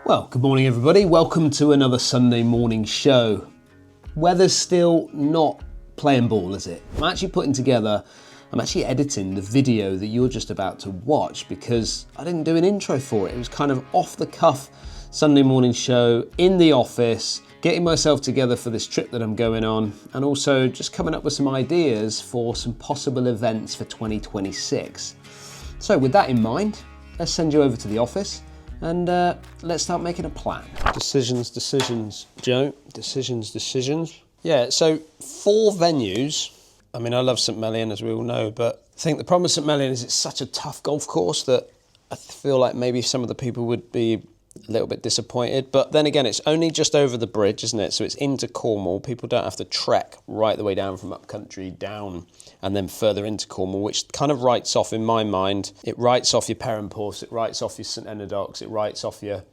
Well, good morning everybody. Welcome to another Sunday morning show. Weather's still not playing ball, is it? I'm actually editing the video that you're just about to watch because I didn't do an intro for it. It was kind of off the cuff Sunday morning show in the office, getting myself together for this trip that I'm going on, and also just coming up with some ideas for some possible events for 2026. So with that in mind, let's send you over to the office and let's start making a plan. Decisions, Joe. Decisions. Yeah, so 4 venues. I mean, I love St Mellion, as we all know, but I think the problem with St Mellion is it's such a tough golf course that I feel like maybe some of the people would be a little bit disappointed. But then again, it's only just over the bridge, isn't it? So it's into Cornwall. People don't have to trek right the way down from upcountry down and then further into Cornwall, which kind of writes off, in my mind, it writes off your Perranporth, it writes off your St Enodox, it writes off your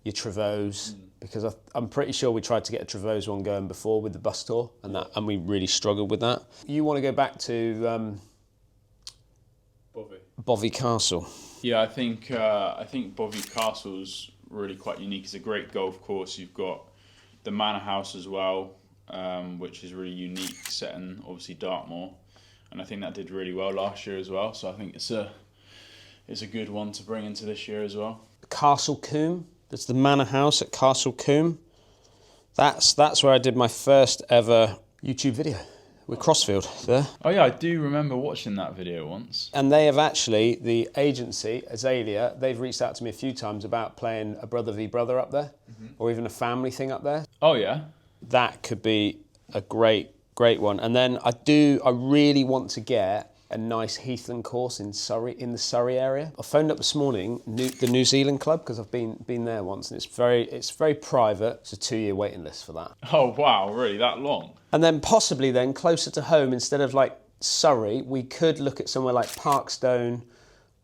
Trevose, because I'm pretty sure we tried to get a Trevose one going before with the bus tour, and we really struggled with that. You want to go back to Bovey Castle? Yeah, I think Bovey Castle's really quite unique. It's a great golf course. You've got the Manor House as well, which is really unique, set in obviously Dartmoor, and I think that did really well last year as well. So I think it's a good one to bring into this year as well. Castle Combe. There's the Manor House at Castle Combe. That's where I did my first ever YouTube video with Crossfield there. Oh yeah, I do remember watching that video once. And they have actually, the agency, Azalea, they've reached out to me a few times about playing a brother v brother up there, or even a family thing up there. Oh yeah? That could be a great one. And then I really want to get a nice heathland course in the Surrey area. I phoned up this morning, the New Zealand club, because I've been there once, and it's very private. It's a 2-year waiting list for that. Oh wow, really, that long? And then possibly then closer to home, instead of like Surrey, we could look at somewhere like Parkstone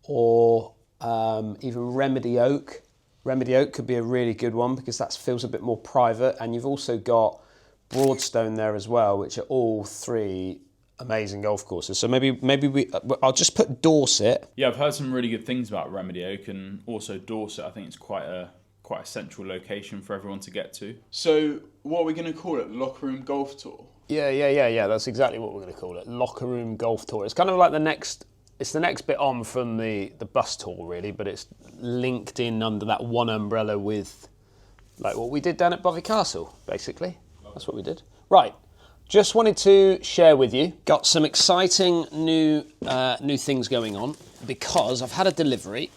or even Remedy Oak. Remedy Oak could be a really good one because that feels a bit more private, and you've also got Broadstone there as well, which are all 3 amazing golf courses. So maybe I'll just put Dorset. Yeah, I've heard some really good things about Remedy Oak, and also Dorset. I think it's quite a central location for everyone to get to. So what are we going to call it? Locker Room Golf Tour? Yeah. That's exactly what we're going to call it. Locker Room Golf Tour. It's kind of like the next bit on from the bus tour, really, but it's linked in under that one umbrella with like what we did down at Bovey Castle, basically. That's what we did. Right. Just wanted to share with you, got some exciting new things going on because I've had a delivery.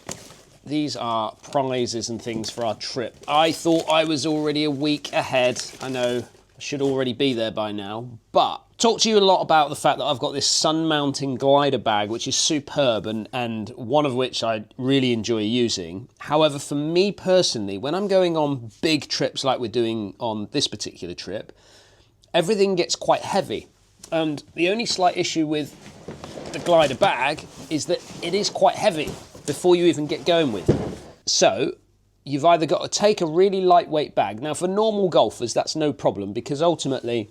These are prizes and things for our trip. I thought I was already a week ahead. I know I should already be there by now, but talk to you a lot about the fact that I've got this sun mounting glider bag, which is superb and one of which I really enjoy using. However, for me personally, when I'm going on big trips like we're doing on this particular trip, everything gets quite heavy. And the only slight issue with the glider bag is that it is quite heavy before you even get going with it. So you've either got to take a really lightweight bag. Now for normal golfers, that's no problem because ultimately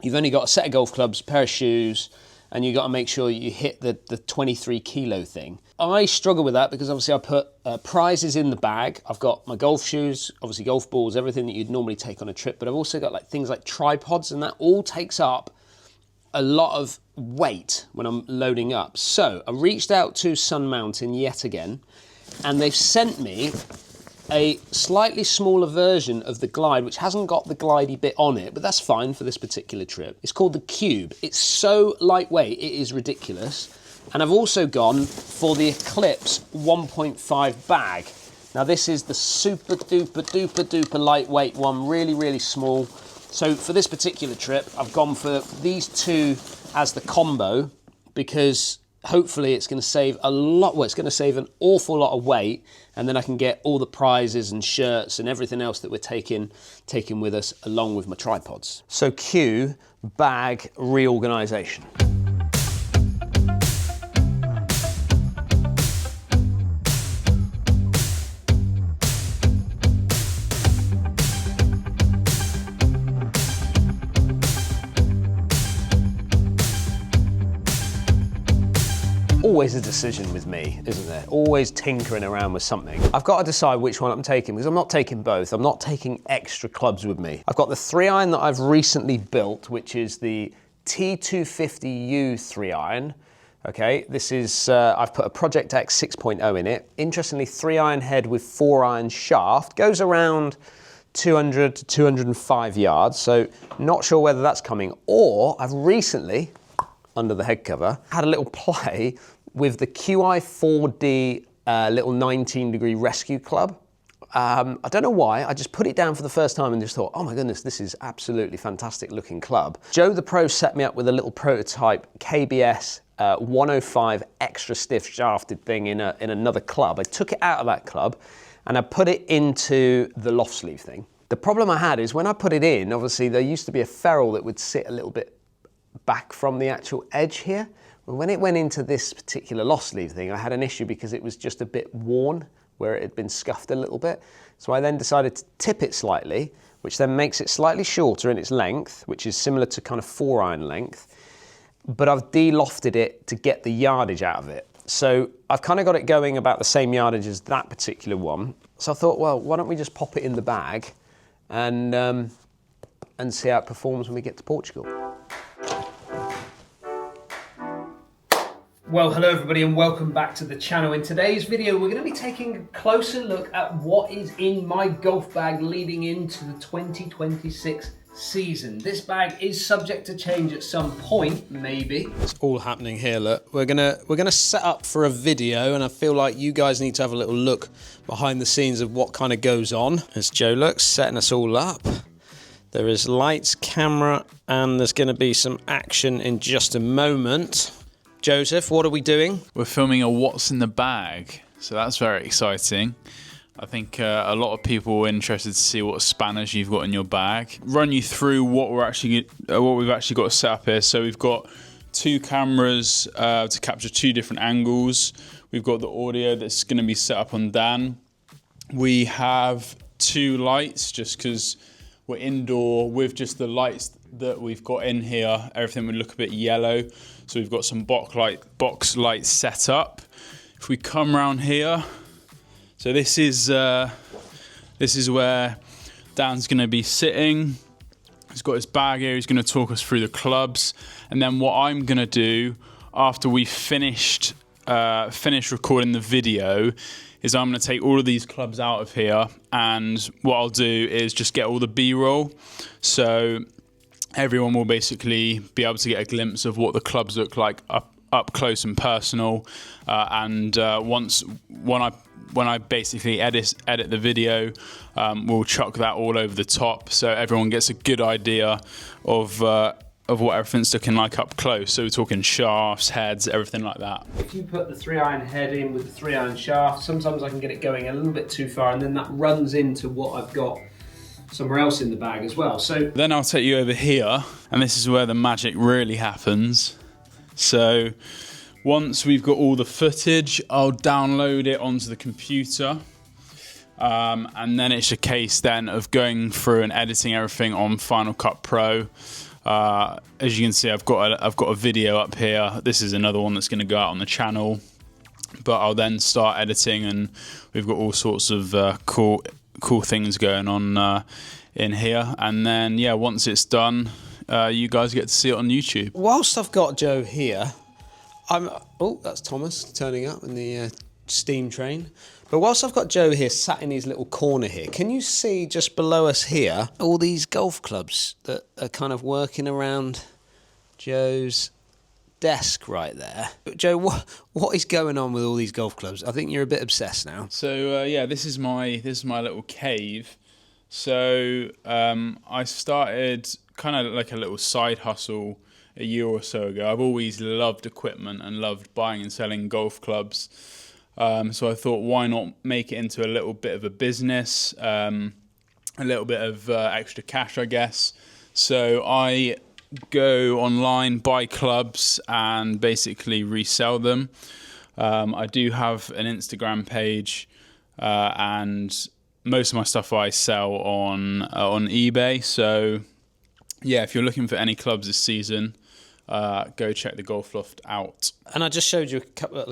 you've only got a set of golf clubs, a pair of shoes, and you've got to make sure you hit the 23 kilo thing. I struggle with that because obviously I put prizes in the bag. I've got my golf shoes, obviously golf balls, everything that you'd normally take on a trip, but I've also got like things like tripods, and that all takes up a lot of weight when I'm loading up. So I reached out to Sun Mountain yet again, and they've sent me a slightly smaller version of the Glide, which hasn't got the glidey bit on it, but that's fine for this particular trip. It's called the Cube. It's so lightweight, it is ridiculous. And I've also gone for the Eclipse 1.5 bag. Now this is the super duper lightweight one, really, really small. So for this particular trip, I've gone for these 2 as the combo because hopefully it's going to save a lot. Well, it's going to save an awful lot of weight, and then I can get all the prizes and shirts and everything else that we're taking with us along with my tripods. So cue bag reorganisation. always a decision with me, isn't there? Always tinkering around with something. I've got to decide which one I'm taking, because I'm not taking both. I'm not taking extra clubs with me. I've got the 3-iron that I've recently built, which is the T250U 3-iron. Okay, this is, I've put a Project X 6.0 in it. Interestingly, 3-iron head with 4-iron shaft. Goes around 200 to 205 yards, so not sure whether that's coming. Or I've recently, under the head cover, had a little play with the QI4D little 19-degree rescue club. I don't know why, I just put it down for the first time and just thought, oh my goodness, this is absolutely fantastic looking club. Joe the Pro set me up with a little prototype KBS 105 extra stiff shafted thing in another club. I took it out of that club and I put it into the loft sleeve thing. The problem I had is when I put it in, obviously there used to be a ferrule that would sit a little bit back from the actual edge here. But when it went into this particular loft sleeve thing, I had an issue because it was just a bit worn where it had been scuffed a little bit. So I then decided to tip it slightly, which then makes it slightly shorter in its length, which is similar to kind of 4-iron length. But I've de-lofted it to get the yardage out of it. So I've kind of got it going about the same yardage as that particular one. So I thought, well, why don't we just pop it in the bag and see how it performs when we get to Portugal. Well, hello everybody and welcome back to the channel. In today's video, we're going to be taking a closer look at what is in my golf bag leading into the 2026 season. This bag is subject to change at some point, maybe. It's all happening here, look. We're gonna set up for a video, and I feel like you guys need to have a little look behind the scenes of what kind of goes on. As Joe looks, setting us all up. There is lights, camera, and there's gonna be some action in just a moment. Joseph, what are we doing? We're filming a what's in the bag, so that's very exciting. I think a lot of people are interested to see what spanners you've got in your bag. Run you through what we've actually got set up here. So we've got 2 cameras to capture 2 different angles. We've got the audio that's going to be set up on Dan. We have 2 lights just because we're indoor with just the lights that we've got in here. Everything would look a bit yellow. So we've got some box lights set up. If we come around here, so this is where Dan's going to be sitting. He's got his bag here. He's going to talk us through the clubs, and then what I'm going to do after we've finished recording the video is I'm going to take all of these clubs out of here, and what I'll do is just get all the B-roll. So everyone will basically be able to get a glimpse of what the clubs look like up close and personal. When I basically edit the video, we'll chuck that all over the top so everyone gets a good idea of what everything's looking like up close. So we're talking shafts, heads, everything like that. If you put the 3-iron head in with the 3-iron shaft, sometimes I can get it going a little bit too far, and then that runs into what I've got somewhere else in the bag as well. So then I'll take you over here, and this is where the magic really happens. So once we've got all the footage, I'll download it onto the computer, and then it's a case then of going through and editing everything on Final Cut Pro. As you can see, I've got a video up here. This is another one that's going to go out on the channel, but I'll then start editing, and we've got all sorts of cool things going on in here. And then yeah, once it's done, you guys get to see it on YouTube. Whilst I've got Joe here, oh, that's Thomas turning up in the steam train. But whilst I've got Joe here sat in his little corner here, can you see just below us here all these golf clubs that are kind of working around Joe's desk right there? Joe, what is going on with all these golf clubs? I think you're a bit obsessed now. So yeah, this is my little cave. So I started kind of like a little side hustle a year or so ago. I've always loved equipment and loved buying and selling golf clubs. So I thought, why not make it into a little bit of a business, a little bit of extra cash, I guess. So I go online, buy clubs, and basically resell them. I do have an Instagram page, and most of my stuff I sell on eBay. So yeah, if you're looking for any clubs this season, go check the Golf Loft out. And I just showed you a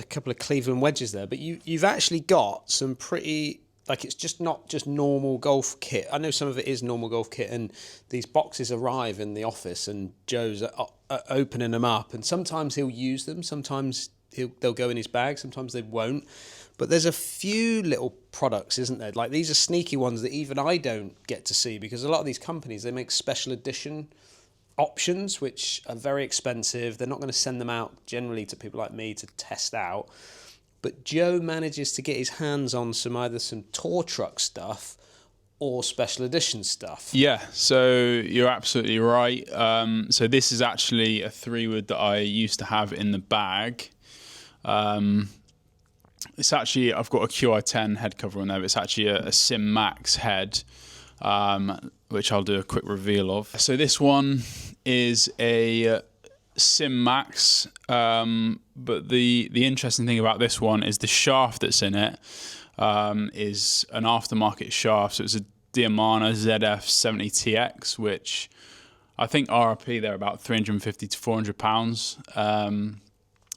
couple of Cleveland wedges there, but you've actually got some pretty, like, it's just not just normal golf kit. I know some of it is normal golf kit, and these boxes arrive in the office and Joe's opening them up, and sometimes he'll use them, sometimes they'll go in his bag, sometimes they won't. But there's a few little products, isn't there? Like, these are sneaky ones that even I don't get to see, because a lot of these companies, they make special edition options which are very expensive. They're not going to send them out generally to people like me to test out. But Joe manages to get his hands on either some tour truck stuff or special edition stuff. Yeah, so you're absolutely right. So this is actually a 3-wood that I used to have in the bag. It's actually, I've got a QI10 head cover on there, but it's actually a Sim Max head, which I'll do a quick reveal of. So this one is a Sim Max, but the interesting thing about this one is the shaft that's in it is an aftermarket shaft. So it's a Diamana ZF70TX, which I think RRP they're about 350 to 400 pounds.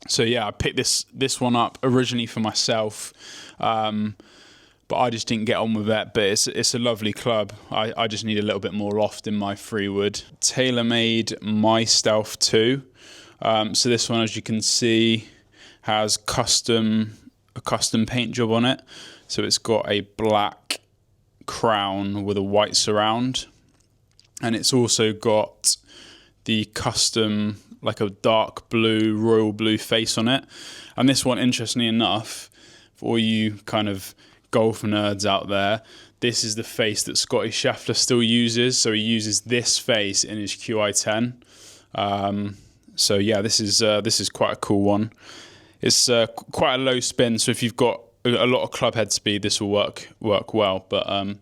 So yeah, I picked this one up originally for myself, but I just didn't get on with it. But it's a lovely club. I just need a little bit more loft in my 3-wood. TaylorMade My Stealth 2. So this one, as you can see, has a custom paint job on it. So it's got a black crown with a white surround, and it's also got the custom, like a dark blue, royal blue face on it. And this one, interestingly enough, for all you kind of golf nerds out there, this is the face that Scotty Scheffler still uses. So he uses this face in his QI10. So yeah, this is quite a cool one. It's quite a low spin, so if you've got a lot of club head speed, this will work well. But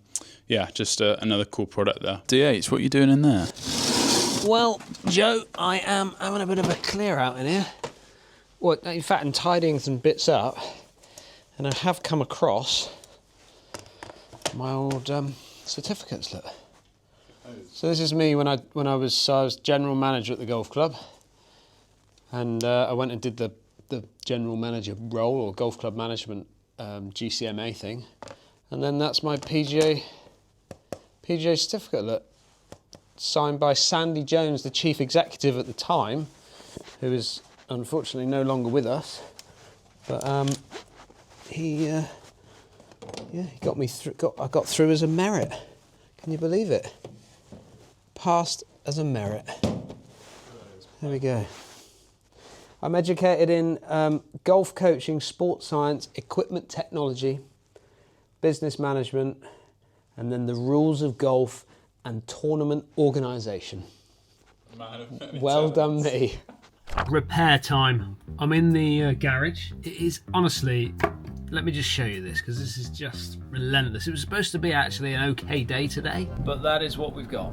yeah, just another cool product there. D8, what are you doing in there? Well, Joe, I am having a bit of a clear out in here. Well, in fact, I'm tidying some bits up, and I have come across my old certificates. Look. So this is me when I was general manager at the golf club, and I went and did the general manager role, or golf club management GCMA thing, and then that's my PGA certificate. Look. Signed by Sandy Jones, the chief executive at the time, who is unfortunately no longer with us. But he got me through. I got through as a merit. Can you believe it? Passed as a merit. There we go. I'm educated in golf coaching, sports science, equipment technology, business management, and then the rules of golf and tournament organisation. Well done me. Repair time. I'm in the garage. It is honestly, let me just show you this, because this is just relentless. It was supposed to be actually an okay day today, but that is what we've got.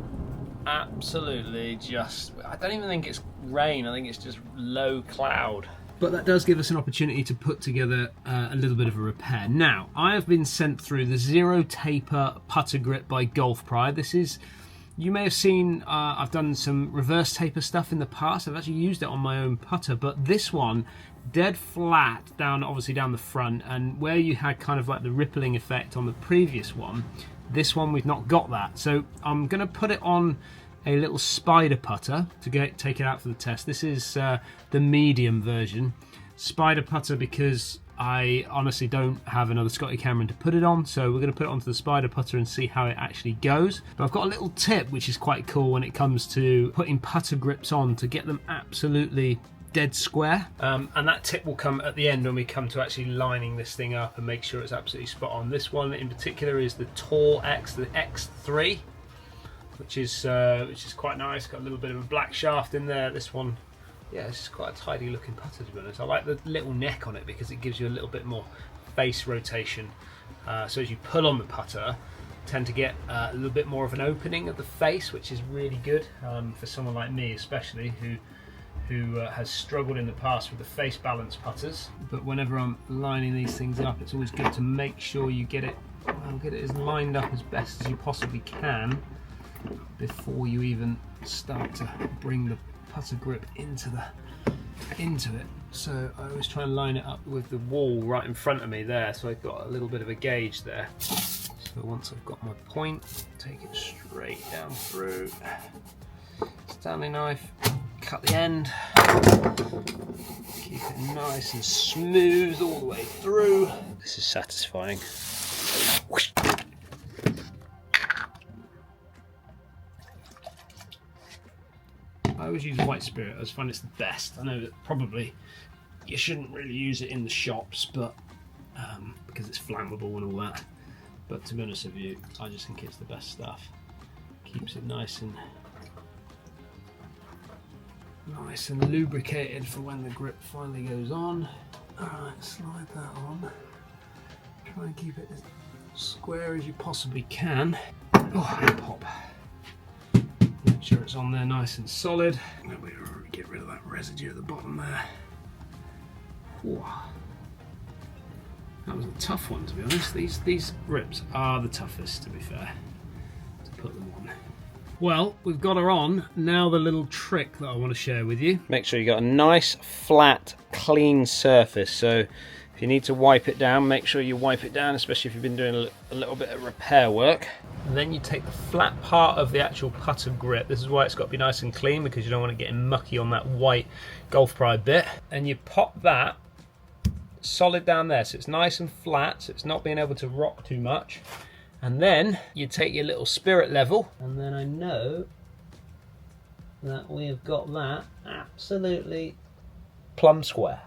Absolutely just, I don't even think it's rain, I think it's just low cloud. But that does give us an opportunity to put together a little bit of a repair. Now, I have been sent through the Zero Taper Putter Grip by Golf Pride. This is, you may have seen, I've done some reverse taper stuff in the past. I've actually used it on my own putter, but this one, dead flat down, obviously down the front, and where you had kind of like the rippling effect on the previous one, this one we've not got that. So I'm gonna put it on a little spider putter to take it out for the test. This is the medium version. Spider putter because I honestly don't have another Scotty Cameron to put it on, so we're going to put it onto the spider putter and see how it actually goes. But I've got a little tip which is quite cool when it comes to putting putter grips on to get them absolutely dead square. And that tip will come at the end when we come to actually lining this thing up and make sure it's absolutely spot on. This one in particular is the Tour X, the X3. Which is quite nice. Got a little bit of a black shaft in there. This one, yeah, it's just quite a tidy looking putter, to be honest. I like the little neck on it because it gives you a little bit more face rotation. So as you pull on the putter, tend to get a little bit more of an opening at the face, which is really good for someone like me, especially who has struggled in the past with the face balance putters. But whenever I'm lining these things up, it's always good to make sure you get it as lined up as best as you possibly can before you even start to bring the putter grip into it. So I always try and line it up with the wall right in front of me there, so I've got a little bit of a gauge there. So once I've got my point, take it straight down through. Stanley knife, cut the end. Keep it nice and smooth all the way through. This is satisfying. I always use white spirit. I just find it's the best. I know that probably you shouldn't really use it in the shops, but because it's flammable and all that. But to be honest with you, I just think it's the best stuff. Keeps it nice and lubricated for when the grip finally goes on. Alright, slide that on. Try and keep it as square as you possibly can. Oh, and pop. Make sure it's on there nice and solid. That way we'll get rid of that residue at the bottom there. Whew. That was a tough one, to be honest. These grips are the toughest, to be fair, to put them on. Well, we've got her on. Now the little trick that I want to share with you. Make sure you got a nice, flat, clean surface. So if you need to wipe it down, make sure you wipe it down, especially if you've been doing a little bit of repair work. And then you take the flat part of the actual putter grip. This is why it's got to be nice and clean, because you don't want it getting mucky on that white golf pride bit. And you pop that solid down there, so it's nice and flat, so it's not being able to rock too much. And then you take your little spirit level, and then I know that we have got that absolutely plumb square.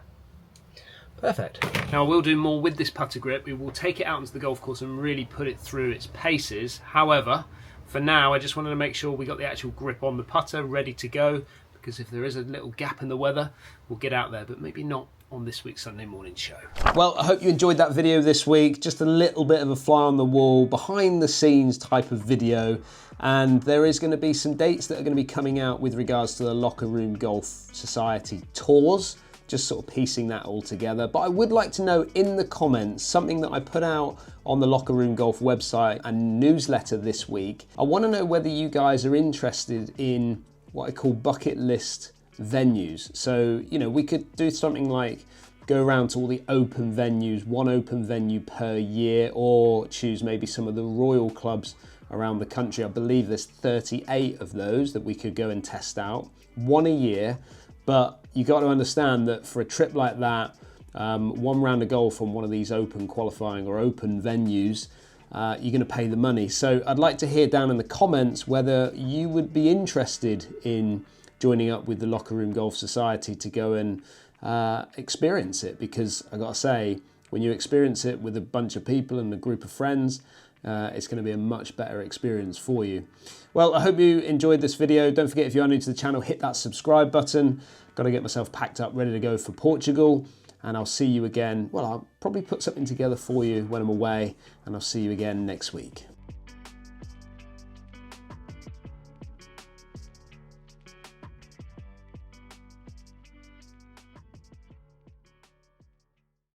Perfect. Now we'll do more with this putter grip. We will take it out into the golf course and really put it through its paces. However, for now I just wanted to make sure we got the actual grip on the putter ready to go, because if there is a little gap in the weather, we'll get out there, but maybe not on this week's Sunday morning show. Well, I hope you enjoyed that video this week. Just a little bit of a fly on the wall, behind the scenes type of video. And there is going to be some dates that are going to be coming out with regards to the Locker Room Golf Society tours. Just sort of piecing that all together. But I would like to know in the comments something that I put out on the Locker Room Golf website and newsletter this week. I want to know whether you guys are interested in what I call bucket list venues. So, you know, we could do something like go around to all the open venues, one open venue per year, or choose maybe some of the Royal clubs around the country. I believe there's 38 of those that we could go and test out, one a year. But you got to understand that for a trip like that, one round of golf on one of these open qualifying or open venues, you're going to pay the money. So I'd like to hear down in the comments whether you would be interested in joining up with the Locker Room Golf Society to go and experience it, because I gotta say, when you experience it with a bunch of people and a group of friends, it's going to be a much better experience for you. Well, I hope you enjoyed this video. Don't forget, if you are new to the channel, hit that subscribe button. Got to get myself packed up, ready to go for Portugal, and I'll see you again. Well, I'll probably put something together for you when I'm away, and I'll see you again next week.